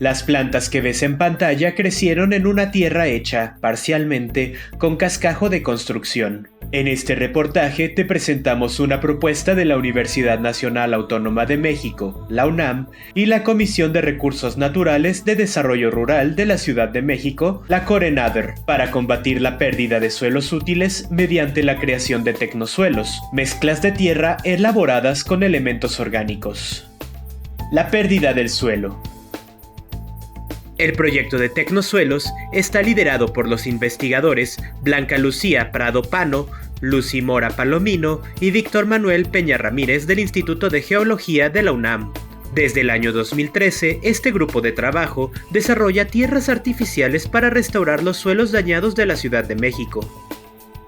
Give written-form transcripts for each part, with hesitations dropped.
Las plantas que ves en pantalla crecieron en una tierra hecha, parcialmente, con cascajo de construcción. En este reportaje te presentamos una propuesta de la Universidad Nacional Autónoma de México, la UNAM, y la Comisión de Recursos Naturales de Desarrollo Rural de la Ciudad de México, la CORENADR, para combatir la pérdida de suelos útiles mediante la creación de tecnosuelos, mezclas de tierra elaboradas con elementos orgánicos. La pérdida del suelo. El proyecto de Tecnosuelos está liderado por los investigadores Blanca Lucía Prado Pano, Lucy Mora Palomino y Víctor Manuel Peña Ramírez del Instituto de Geología de la UNAM. Desde el año 2013, este grupo de trabajo desarrolla tierras artificiales para restaurar los suelos dañados de la Ciudad de México.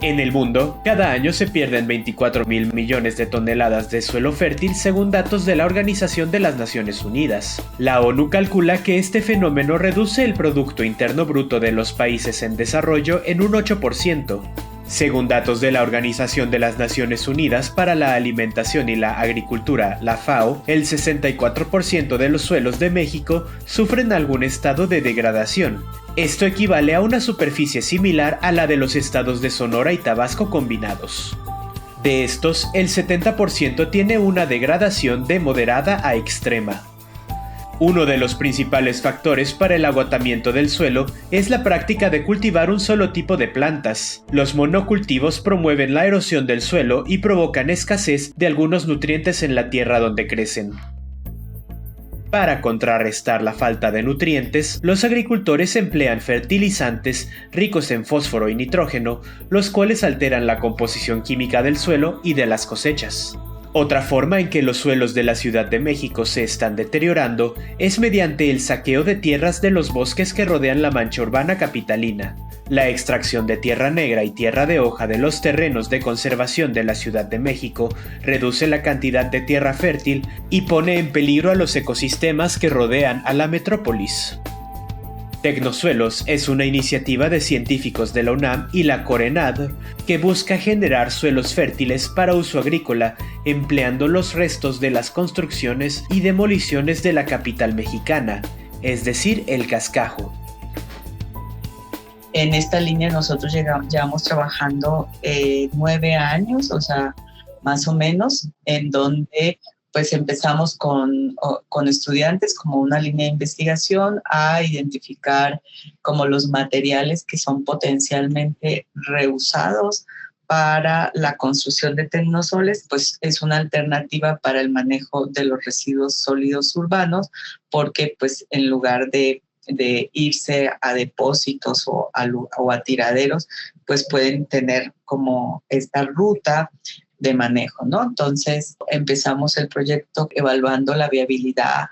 En el mundo, cada año se pierden 24.000 millones de toneladas de suelo fértil según datos de la Organización de las Naciones Unidas. La ONU calcula que este fenómeno reduce el Producto Interno Bruto de los países en desarrollo en un 8%. Según datos de la Organización de las Naciones Unidas para la Alimentación y la Agricultura, la FAO, el 64% de los suelos de México sufren algún estado de degradación. Esto equivale a una superficie similar a la de los estados de Sonora y Tabasco combinados. De estos, el 70% tiene una degradación de moderada a extrema. Uno de los principales factores para el agotamiento del suelo es la práctica de cultivar un solo tipo de plantas. Los monocultivos promueven la erosión del suelo y provocan escasez de algunos nutrientes en la tierra donde crecen. Para contrarrestar la falta de nutrientes, los agricultores emplean fertilizantes ricos en fósforo y nitrógeno, los cuales alteran la composición química del suelo y de las cosechas. Otra forma en que los suelos de la Ciudad de México se están deteriorando es mediante el saqueo de tierras de los bosques que rodean la mancha urbana capitalina. La extracción de tierra negra y tierra de hoja de los terrenos de conservación de la Ciudad de México reduce la cantidad de tierra fértil y pone en peligro a los ecosistemas que rodean a la metrópolis. Tecnosuelos es una iniciativa de científicos de la UNAM y la CORENADR que busca generar suelos fértiles para uso agrícola empleando los restos de las construcciones y demoliciones de la capital mexicana, es decir, el cascajo. En esta línea nosotros llevamos trabajando 9 años, o sea, más o menos, en donde pues empezamos con estudiantes como una línea de investigación a identificar como los materiales que son potencialmente reusados para la construcción de tecnosoles, pues es una alternativa para el manejo de los residuos sólidos urbanos, porque pues en lugar de irse a depósitos o a tiraderos, pues pueden tener como esta ruta de manejo, ¿no? Entonces empezamos el proyecto evaluando la viabilidad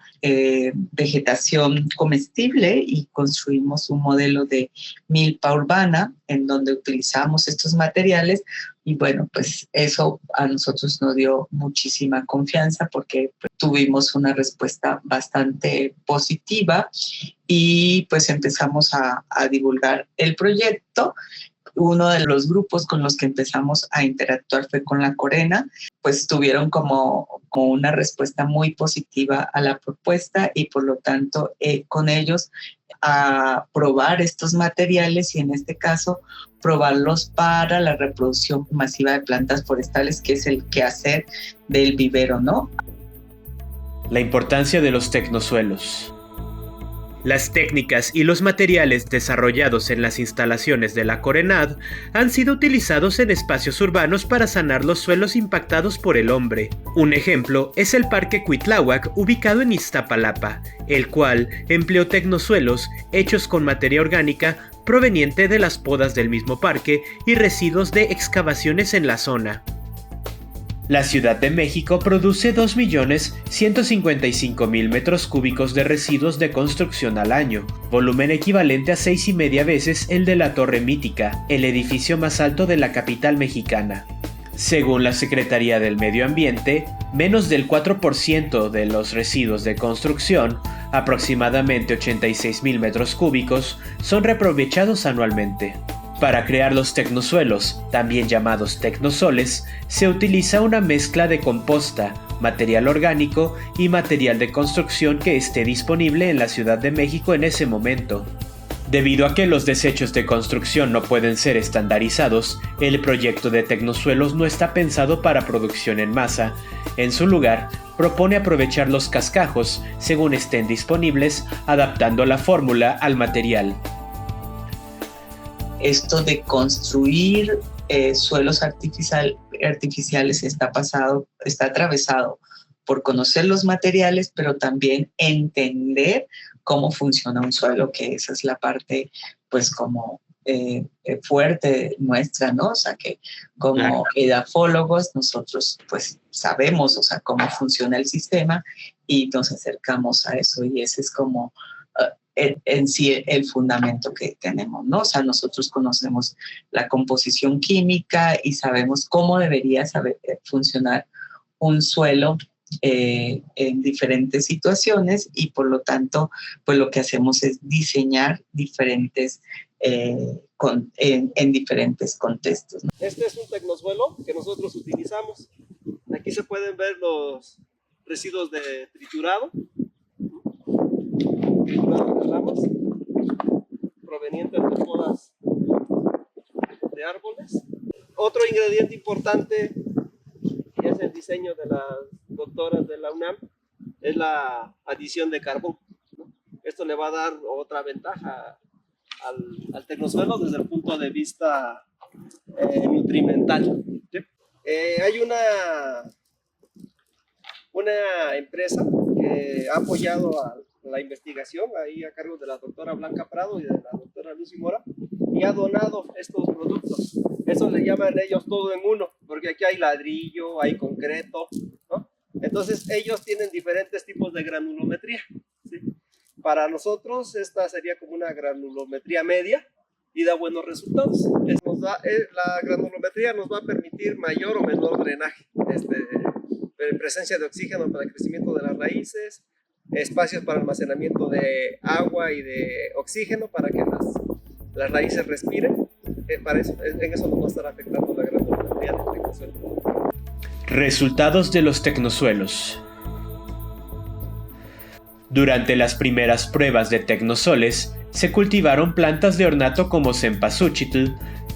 vegetación comestible y construimos un modelo de milpa urbana en donde utilizamos estos materiales y bueno, pues eso a nosotros nos dio muchísima confianza porque tuvimos una respuesta bastante positiva y pues empezamos a divulgar el proyecto. Uno de los grupos con los que empezamos a interactuar fue con la Corena, pues tuvieron como una respuesta muy positiva a la propuesta y por lo tanto con ellos a probar estos materiales y en este caso probarlos para la reproducción masiva de plantas forestales, que es el quehacer del vivero, ¿no? La importancia de los tecnosuelos. Las técnicas y los materiales desarrollados en las instalaciones de la CORENADR han sido utilizados en espacios urbanos para sanar los suelos impactados por el hombre. Un ejemplo es el Parque Cuitláhuac, ubicado en Iztapalapa, el cual empleó tecnosuelos hechos con materia orgánica proveniente de las podas del mismo parque y residuos de excavaciones en la zona. La Ciudad de México produce 2.155.000 metros cúbicos de residuos de construcción al año, volumen equivalente a 6,5 veces el de la Torre Mítica, el edificio más alto de la capital mexicana. Según la Secretaría del Medio Ambiente, menos del 4% de los residuos de construcción, aproximadamente 86.000 metros cúbicos, son reaprovechados anualmente. Para crear los tecnosuelos, también llamados tecnosoles, se utiliza una mezcla de composta, material orgánico y material de construcción que esté disponible en la Ciudad de México en ese momento. Debido a que los desechos de construcción no pueden ser estandarizados, el proyecto de Tecnosuelos no está pensado para producción en masa. En su lugar, propone aprovechar los cascajos según estén disponibles, adaptando la fórmula al material. Esto de construir suelos artificiales está atravesado por conocer los materiales, pero también entender cómo funciona un suelo, que esa es la parte, pues, como fuerte nuestra, ¿no? O sea, que como edafólogos nosotros, pues, sabemos, o sea, cómo funciona el sistema y nos acercamos a eso, y ese es como en sí el fundamento que tenemos, ¿no? O sea, nosotros conocemos la composición química y sabemos cómo debería funcionar un suelo en diferentes situaciones, y por lo tanto, pues lo que hacemos es diseñar diferentes en diferentes contextos, ¿no? Este es un tecnosuelo que nosotros utilizamos. Aquí se pueden ver los residuos de triturado de ramas provenientes de podas de árboles. Otro ingrediente importante, que es el diseño de las doctoras de la UNAM, es la adición de carbón. Esto le va a dar otra ventaja al tecnosuelo desde el punto de vista nutrimental. ¿Sí? Hay una empresa que ha apoyado a la investigación, ahí a cargo de la doctora Blanca Prado y de la doctora Lucy Mora, y ha donado estos productos. Eso le llaman ellos todo en uno, porque aquí hay ladrillo, hay concreto, ¿no? Entonces ellos tienen diferentes tipos de granulometría, ¿sí? Para nosotros esta sería como una granulometría media y da buenos resultados. La granulometría nos va a permitir mayor o menor drenaje, presencia de oxígeno para el crecimiento de las raíces, espacios para almacenamiento de agua y de oxígeno para que las raíces respiren. En eso nos va a estar afectando la granulometría del tecnosuelo. Resultados de los tecnosuelos. Durante las primeras pruebas de tecnosoles, se cultivaron plantas de ornato como cempasúchitl,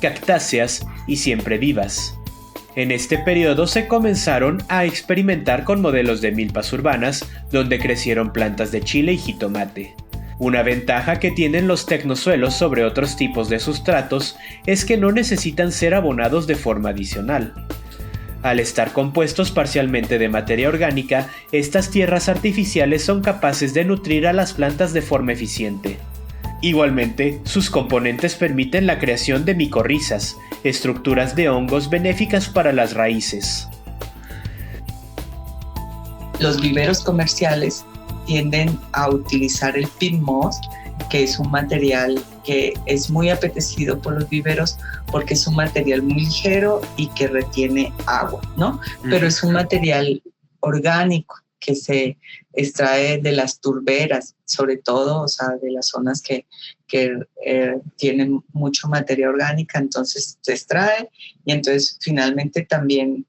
cactáceas y siemprevivas. En este periodo se comenzaron a experimentar con modelos de milpas urbanas, donde crecieron plantas de chile y jitomate. Una ventaja que tienen los tecnosuelos sobre otros tipos de sustratos es que no necesitan ser abonados de forma adicional. Al estar compuestos parcialmente de materia orgánica, estas tierras artificiales son capaces de nutrir a las plantas de forma eficiente. Igualmente, sus componentes permiten la creación de micorrizas, estructuras de hongos benéficas para las raíces. Los viveros comerciales tienden a utilizar el peat moss, que es un material que es muy apetecido por los viveros porque es un material muy ligero y que retiene agua, ¿no? Pero es un material orgánico que se extrae de las turberas, sobre todo, o sea, de las zonas que tienen mucho materia orgánica, entonces se extrae, y entonces finalmente también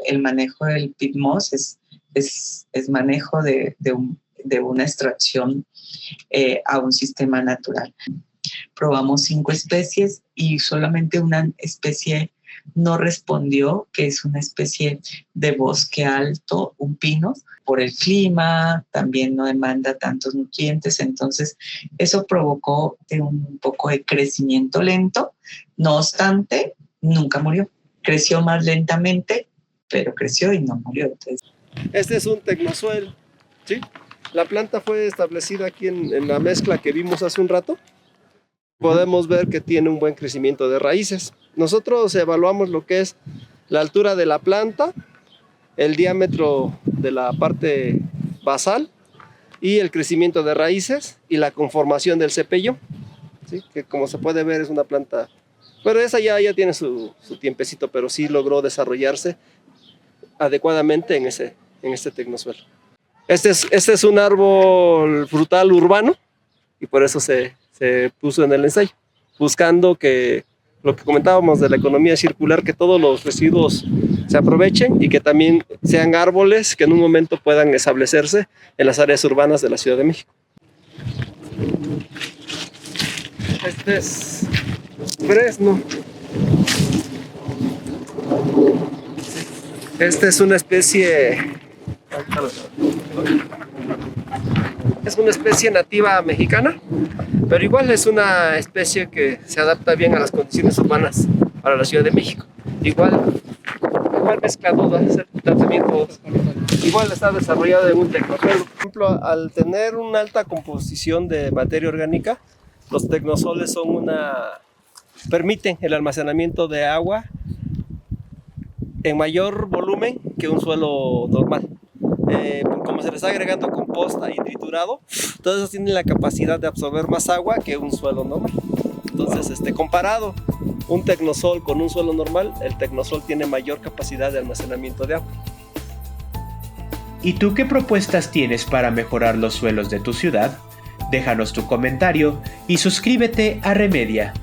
el manejo del peat moss es manejo de una extracción a un sistema natural. Probamos 5 especies y solamente una especie no respondió, que es una especie de bosque alto, un pino. Por el clima también no demanda tantos nutrientes, entonces eso provocó un poco de crecimiento lento. No obstante, nunca murió. Creció más lentamente, pero creció y no murió. Entonces, este es un tecnosuelo, ¿sí? La planta fue establecida aquí en la mezcla que vimos hace un rato. Podemos ver que tiene un buen crecimiento de raíces. Nosotros evaluamos lo que es la altura de la planta, el diámetro de la parte basal y el crecimiento de raíces y la conformación del cepello, ¿sí? Que como se puede ver es una planta, pero esa ya tiene su tiempecito, pero sí logró desarrollarse adecuadamente en este tecnosuelo. Este es un árbol frutal urbano y por eso se puso en el ensayo, buscando que lo que comentábamos de la economía circular, que todos los residuos se aprovechen y que también sean árboles que en un momento puedan establecerse en las áreas urbanas de la Ciudad de México. Este es fresno. Esta es una especie nativa mexicana, pero igual es una especie que se adapta bien a las condiciones urbanas para la Ciudad de México. Igual mezclado, hacer tratamientos. Igual está desarrollado en un tecnosol. Por ejemplo, al tener una alta composición de materia orgánica, los tecnosoles permiten el almacenamiento de agua en mayor volumen que un suelo normal. Como se le está agregando composta y triturado, todos esos tienen la capacidad de absorber más agua que un suelo normal. Entonces, comparado un tecnosol con un suelo normal, el tecnosol tiene mayor capacidad de almacenamiento de agua. ¿Y tú qué propuestas tienes para mejorar los suelos de tu ciudad? Déjanos tu comentario y suscríbete a Remedia.